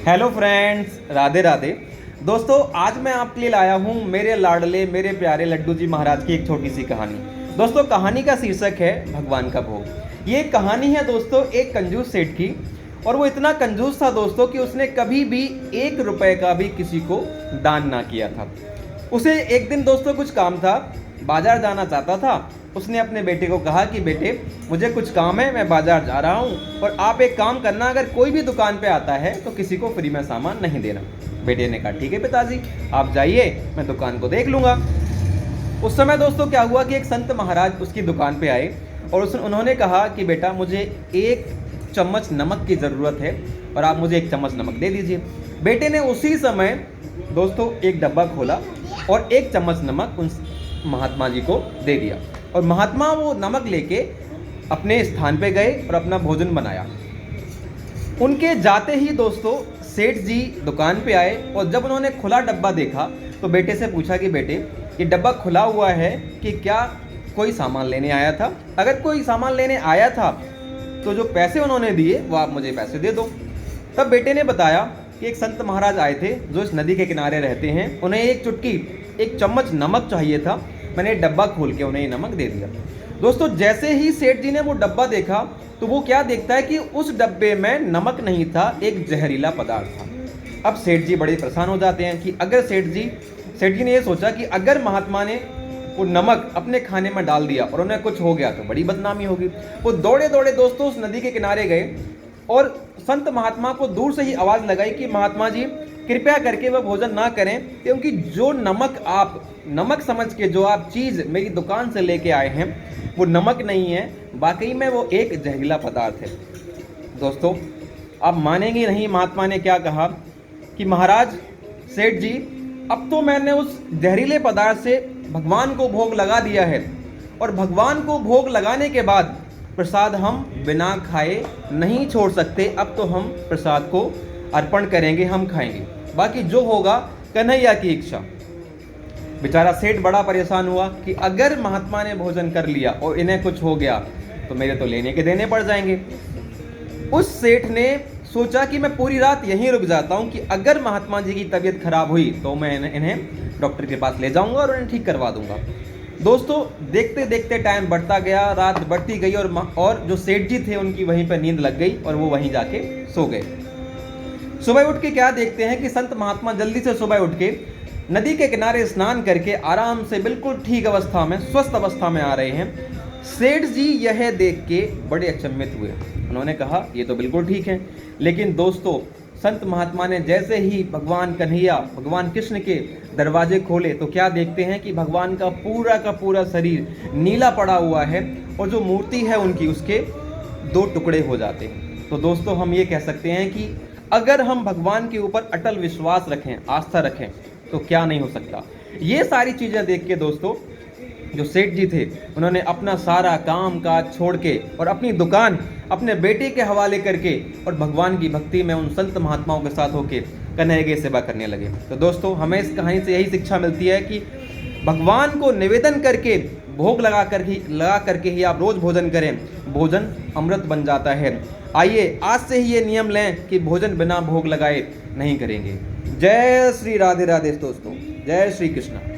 Hello friends, Radhe Radhe. दोस्तों, आज मैं आपके लिए लाया हूँ मेरे लाडले मेरे प्यारे लड्डू जी महाराज की एक छोटी सी कहानी। दोस्तों, कहानी का शीर्षक है भगवान का भोग। ये कहानी है दोस्तों एक कंजूस सेठ की, और वो इतना कंजूस था दोस्तों कि उसने कभी भी 1 रुपए का भी किसी को दान ना किया था। उसे एक दिन दोस्तों कुछ काम था, बाजार जाना चाहता था। उसने अपने बेटे को कहा कि बेटे, मुझे कुछ काम है, मैं बाजार जा रहा हूँ, और आप एक काम करना, अगर कोई भी दुकान पे आता है तो किसी को फ्री में सामान नहीं देना। बेटे ने कहा ठीक है पिताजी, आप जाइए, मैं दुकान को देख लूँगा। उस समय दोस्तों क्या हुआ कि एक संत महाराज उसकी दुकान पे आए और उन्होंने कहा कि बेटा, मुझे 1 चम्मच नमक की ज़रूरत है और आप मुझे 1 चम्मच नमक दे दीजिए। बेटे ने उसी समय दोस्तों एक डब्बा खोला और 1 चम्मच नमक उन महात्मा जी को दे दिया, और महात्मा वो नमक लेके अपने स्थान पे गए और अपना भोजन बनाया। उनके जाते ही दोस्तों सेठ जी दुकान पे आए, और जब उन्होंने खुला डब्बा देखा तो बेटे से पूछा कि बेटे, ये डब्बा खुला हुआ है कि क्या कोई सामान लेने आया था? अगर कोई सामान लेने आया था तो जो पैसे उन्होंने दिए वो आप मुझे पैसे दे दो। तब बेटे ने बताया कि एक संत महाराज आए थे जो इस नदी के किनारे रहते हैं, उन्हें 1 चम्मच नमक चाहिए था। मैंने डब्बा खोल के उन्हें नमक दे दिया। दोस्तों, जैसे ही सेठ जी ने वो डब्बा देखा तो वो क्या देखता है कि उस डब्बे में नमक नहीं था, एक जहरीला पदार्थ था। अब सेठ जी बड़े परेशान हो जाते हैं कि अगर सेठ जी ने ये सोचा कि अगर महात्मा ने वो नमक अपने खाने में डाल दिया और उन्हें कुछ हो गया तो बड़ी बदनामी होगी। वो दौड़े दौड़े दोस्तों उस नदी के किनारे गए और संत महात्मा को दूर से ही आवाज़ लगाई कि महात्मा जी, कृपया करके वह भोजन ना करें, क्योंकि जो नमक आप नमक समझ के जो आप चीज़ मेरी दुकान से लेके आए हैं वो नमक नहीं है, वाकई में वो एक जहरीला पदार्थ है। दोस्तों, आप मानेंगे नहीं महात्मा ने क्या कहा कि महाराज, सेठ जी, अब तो मैंने उस जहरीले पदार्थ से भगवान को भोग लगा दिया है, और भगवान को भोग लगाने के बाद प्रसाद हम बिना खाए नहीं छोड़ सकते। अब तो हम प्रसाद को अर्पण करेंगे, हम खाएंगे, बाकी जो होगा कन्हैया की इच्छा। बेचारा सेठ बड़ा परेशान हुआ कि अगर महात्मा ने भोजन कर लिया और इन्हें कुछ हो गया तो मेरे तो लेने के देने पड़ जाएंगे। उस सेठ ने सोचा कि मैं पूरी रात यहीं रुक जाता हूं कि अगर महात्मा जी की तबीयत खराब हुई तो मैं इन्हें डॉक्टर के पास ले जाऊंगा और उन्हें ठीक करवा दूंगा। दोस्तों, देखते देखते टाइम बढ़ता गया, रात बढ़ती गई, और जो सेठ जी थे उनकी वहीं पर नींद लग गई और वो वहीं जाके सो गए। सुबह उठ के क्या देखते हैं कि संत महात्मा जल्दी से सुबह उठ के नदी के किनारे स्नान करके आराम से बिल्कुल ठीक अवस्था में, स्वस्थ अवस्था में आ रहे हैं। सेठ जी यह देख के बड़े अचंभित हुए। उन्होंने कहा ये तो बिल्कुल ठीक है। लेकिन दोस्तों, संत महात्मा ने जैसे ही भगवान कन्हैया, भगवान कृष्ण के दरवाजे खोले तो क्या देखते हैं कि भगवान का पूरा शरीर नीला पड़ा हुआ है, और जो मूर्ति है उनकी, उसके 2 टुकड़े हो जाते हैं। तो दोस्तों, हम ये कह सकते हैं कि अगर हम भगवान के ऊपर अटल विश्वास रखें, आस्था रखें, तो क्या नहीं हो सकता। ये सारी चीज़ें देख के दोस्तों जो सेठ जी थे उन्होंने अपना सारा काम काज छोड़ के और अपनी दुकान अपने बेटे के हवाले करके और भगवान की भक्ति में उन संत महात्माओं के साथ होके कन्हैया की सेवा करने लगे। तो दोस्तों, हमें इस कहानी से यही शिक्षा मिलती है कि भगवान को निवेदन करके, भोग लगा करके ही आप रोज़ भोजन करें, भोजन अमृत बन जाता है। आइए आज से ही ये नियम लें कि भोजन बिना भोग लगाए नहीं करेंगे। जय श्री राधे राधे दोस्तों, जय श्री कृष्ण।